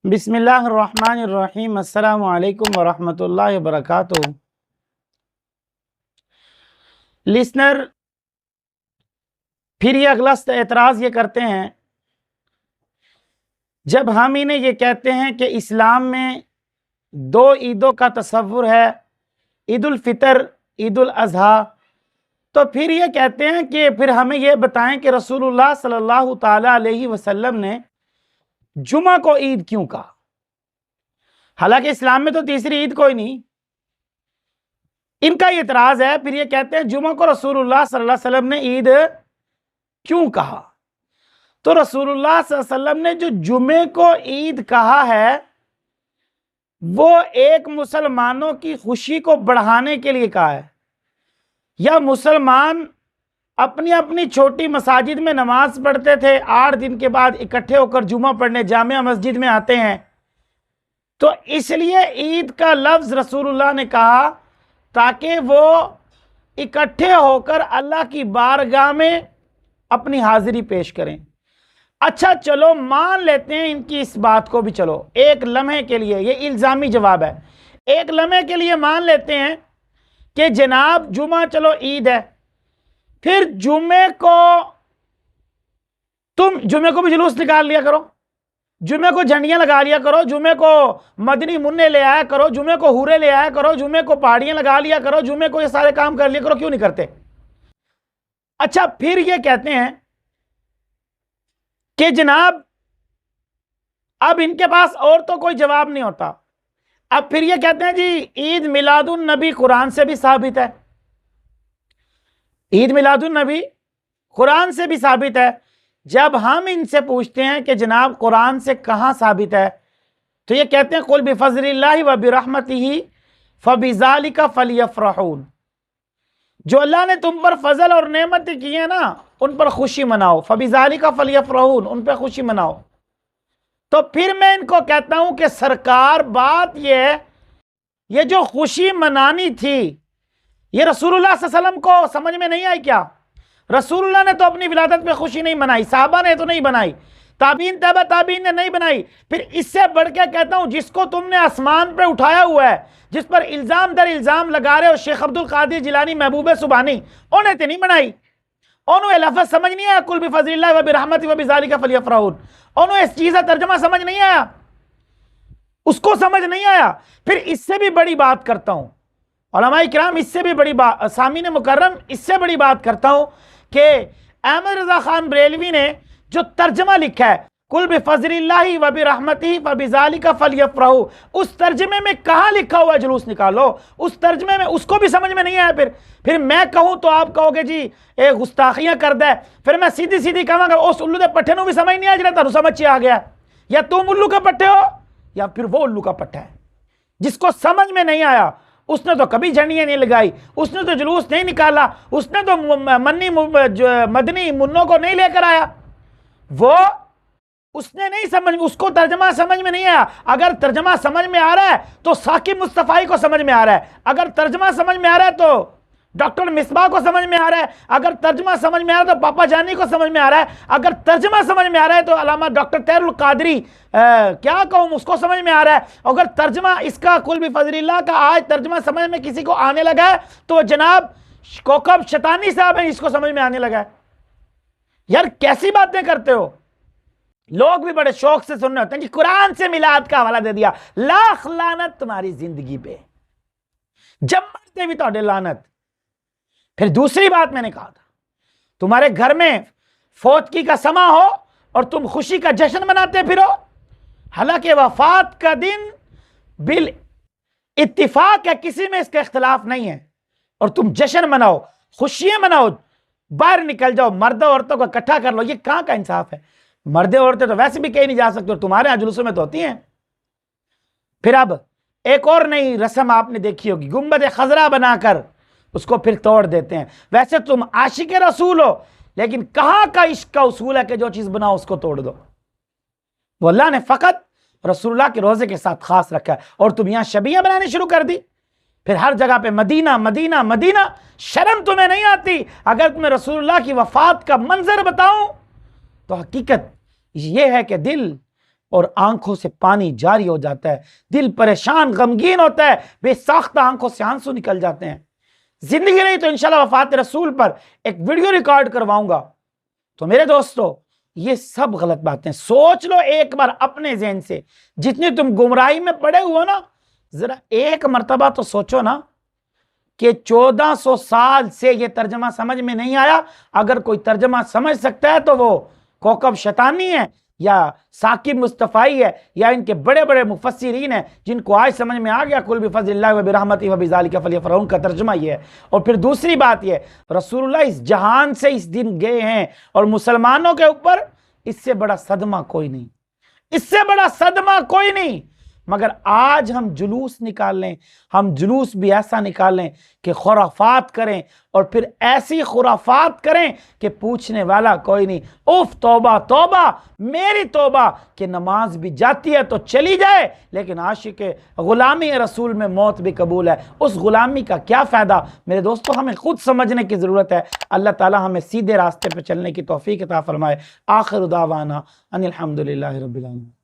بسم اللہ الرحمن الرحیم۔ السلام علیکم ورحمۃ اللہ وبرکاتہ۔ لسنر پھر یہ اگلا اعتراض یہ کرتے ہیں، جب ہم انہیں یہ کہتے ہیں کہ اسلام میں دو عیدوں کا تصور ہے، عید الفطر، عید الاضحیٰ، تو پھر یہ کہتے ہیں کہ پھر ہمیں یہ بتائیں کہ رسول اللہ صلی اللہ تعالی علیہ وسلم نے جمعہ کو عید کیوں کہا؟ حالانکہ اسلام میں تو تیسری عید کوئی نہیں۔ ان کا یہ اعتراض ہے، پھر یہ کہتے ہیں جمعہ کو رسول اللہ صلی اللہ علیہ وسلم نے عید کیوں کہا؟ تو رسول اللہ صلی اللہ علیہ وسلم نے جو جمعے کو عید کہا ہے وہ ایک مسلمانوں کی خوشی کو بڑھانے کے لیے کہا ہے، یا مسلمان اپنی اپنی چھوٹی مساجد میں نماز پڑھتے تھے، 8 دن کے بعد اکٹھے ہو کر جمعہ پڑھنے جامع مسجد میں آتے ہیں، تو اس لیے عید کا لفظ رسول اللہ نے کہا تاکہ وہ اکٹھے ہو کر اللہ کی بارگاہ میں اپنی حاضری پیش کریں۔ اچھا چلو مان لیتے ہیں ان کی اس بات کو بھی، چلو ایک لمحے کے لیے، یہ الزامی جواب ہے، ایک لمحے کے لیے مان لیتے ہیں کہ جناب جمعہ چلو عید ہے، پھر جمعے کو بھی جلوس نکال لیا کرو، جمعے کو جھنڈیاں لگا لیا کرو، جمعے کو مدنی منع لے آیا کرو، جمعے کو حورے لے آیا کرو، جمعے کو پہاڑیاں لگا لیا کرو، جمعے کو یہ سارے کام کر لیا کرو، کیوں نہیں کرتے؟ اچھا پھر یہ کہتے ہیں کہ جناب اب ان کے پاس اور تو کوئی جواب نہیں ہوتا، اب پھر یہ کہتے ہیں جی عید میلاد النبی قرآن سے بھی ثابت ہے، عید میلاد النبی قرآن سے بھی ثابت ہے۔ جب ہم ان سے پوچھتے ہیں کہ جناب قرآن سے کہاں ثابت ہے، تو یہ کہتے ہیں قل بفضل اللہ وبرحمتہ فبذالک فلیفرحوا، جو اللہ نے تم پر فضل اور نعمت کی ہے نا ان پر خوشی مناؤ، فبذالک فلیفرحوا، ان پہ خوشی مناؤ۔ تو پھر میں ان کو کہتا ہوں کہ سرکار بات یہ جو خوشی منانی تھی یہ رسول اللہ صلی اللہ علیہ وسلم کو سمجھ میں نہیں آئی کیا؟ رسول اللہ نے تو اپنی ولادت پہ خوشی نہیں منائی، صحابہ نے تو نہیں بنائی، تابعین تبع تابعین نے نہیں بنائی، پھر اس سے بڑھ کے کہتا ہوں جس کو تم نے آسمان پہ اٹھایا ہوا ہے، جس پر الزام در الزام لگا رہے ہو، شیخ عبد القادر جیلانی، محبوب سبحانی، انہیں تو نہیں بنائی، انہوں لفظ سمجھ نہیں آیا قل بفضل اللہ وبرحمتہ وبذالک فلیفرحوا، انہوں اس چیز کا ترجمہ سمجھ نہیں آیا، اس کو سمجھ نہیں آیا۔ پھر اس سے بھی بڑی بات کرتا ہوں، علماء کرام اس سے بھی بڑی بات، سامعین مکرم اس سے بڑی بات کرتا ہوں کہ احمد رضا خان بریلوی نے جو ترجمہ لکھا ہے قل بفضل اللہ وبرحمتہ فبذالک فلیفرحوا، اس ترجمے میں کہاں لکھا ہوا ہے جلوس نکالو؟ اس ترجمے میں اس کو بھی سمجھ میں نہیں آیا، پھر میں کہوں تو آپ کہو گے جی اے گستاخیاں کر دے، پھر میں سیدھی سیدھی کہاں گا اس الو دے پٹھے نو بھی سمجھ نہیں آ جڑا تانوں سمجھ آ گیا، یا تم الو کا پٹھے ہو یا پھر وہ الو کا پٹھا ہے۔ جس کو سمجھ میں نہیں آیا اس نے تو کبھی جھنڈیاں نہیں لگائی، اس نے تو جلوس نہیں نکالا، اس نے تو مدنی منوں کو نہیں لے کر آیا، وہ اس نے نہیں سمجھ، اس کو ترجمہ سمجھ میں نہیں آیا۔ اگر ترجمہ سمجھ میں آ رہا ہے تو ثاقب مصطفی کو سمجھ میں آ رہا ہے، اگر ترجمہ سمجھ میں آ رہا ہے تو ڈاکٹر مصباح کو سمجھ میں آ رہا ہے، اگر ترجمہ سمجھ میں آ رہا ہے تو پاپا جانی کو سمجھ میں آ رہا ہے، اگر ترجمہ سمجھ میں آ رہا ہے تو علامہ ڈاکٹر طاہر القادری کیا کہوں اس کو سمجھ میں آ رہا ہے، اگر ترجمہ اس کا قل بفضل اللہ کا آج ترجمہ سمجھ میں کسی کو آنے لگا ہے تو جناب کوکب شیطانی صاحب ہیں، اس کو سمجھ میں آنے لگا ہے۔ یار کیسی باتیں کرتے ہو؟ لوگ بھی بڑے شوق سے سننے ہوتے ہیں جی قرآن سے میلاد کا حوالہ دے دیا، لاکھ لعنت تمہاری زندگی پہ، جب مرتے بھی توڑے لعنت۔ پھر دوسری بات میں نے کہا تھا تمہارے گھر میں فوتگی کا سما ہو اور تم خوشی کا جشن مناتے پھرو، حالانکہ وفات کا دن بال اتفاق ہے، کسی میں اس کا اختلاف نہیں ہے، اور تم جشن مناؤ، خوشیاں مناؤ، باہر نکل جاؤ، مرد عورتوں کو اکٹھا کر لو، یہ کہاں کا انصاف ہے؟ مرد عورتیں تو ویسے بھی کہیں نہیں جا سکتے اور تمہارے یہاں جلوسوں میں تو ہوتی ہیں۔ پھر اب ایک اور نئی رسم آپ نے دیکھی ہوگی، گنبد خضرا بنا کر اس کو پھر توڑ دیتے ہیں۔ ویسے تم عاشق رسول ہو لیکن کہاں کا عشق کا اصول ہے کہ جو چیز بناؤ اس کو توڑ دو؟ وہ اللہ نے فقط رسول اللہ کے روزے کے ساتھ خاص رکھا ہے، اور تم یہاں شبیہ بنانی شروع کر دی، پھر ہر جگہ پہ مدینہ مدینہ مدینہ۔ شرم تمہیں نہیں آتی؟ اگر تمہیں رسول اللہ کی وفات کا منظر بتاؤں تو حقیقت یہ ہے کہ دل اور آنکھوں سے پانی جاری ہو جاتا ہے، دل پریشان غمگین ہوتا ہے، بے ساختہ آنکھوں سے آنسو نکل جاتے ہیں۔ زندگی نہیں تو انشاءاللہ وفات رسول پر ایک ویڈیو ریکارڈ کرواؤں گا۔ تو میرے دوستو، یہ سب غلط باتیں سوچ لو ایک بار اپنے ذہن سے، جتنی تم گمراہی میں پڑے ہو نا، ذرا ایک مرتبہ تو سوچو نا کہ 1400 سال سے یہ ترجمہ سمجھ میں نہیں آیا۔ اگر کوئی ترجمہ سمجھ سکتا ہے تو وہ کوکب شیطانی ہے یا ثاقب مصطفی ہے یا ان کے بڑے بڑے مفسرین ہیں جن کو آج سمجھ میں آ گیا کل بفضل اللہ وبرحمتہ وبذالک فلیفرحوا کا ترجمہ یہ ہے۔ اور پھر دوسری بات یہ، رسول اللہ اس جہان سے اس دن گئے ہیں اور مسلمانوں کے اوپر اس سے بڑا صدمہ کوئی نہیں، اس سے بڑا صدمہ کوئی نہیں۔ مگر آج ہم جلوس نکال لیں، ہم جلوس بھی ایسا نکال لیں کہ خرافات کریں، اور پھر ایسی خرافات کریں کہ پوچھنے والا کوئی نہیں۔ اوف توبہ توبہ، میری توبہ کہ نماز بھی جاتی ہے تو چلی جائے لیکن عاشق غلامی رسول میں موت بھی قبول ہے۔ اس غلامی کا کیا فائدہ؟ میرے دوستو، ہمیں خود سمجھنے کی ضرورت ہے۔ اللہ تعالی ہمیں سیدھے راستے پہ چلنے کی توفیق عطا فرمائے۔ آخر دعوانا ان الحمدللہ رب العالمین۔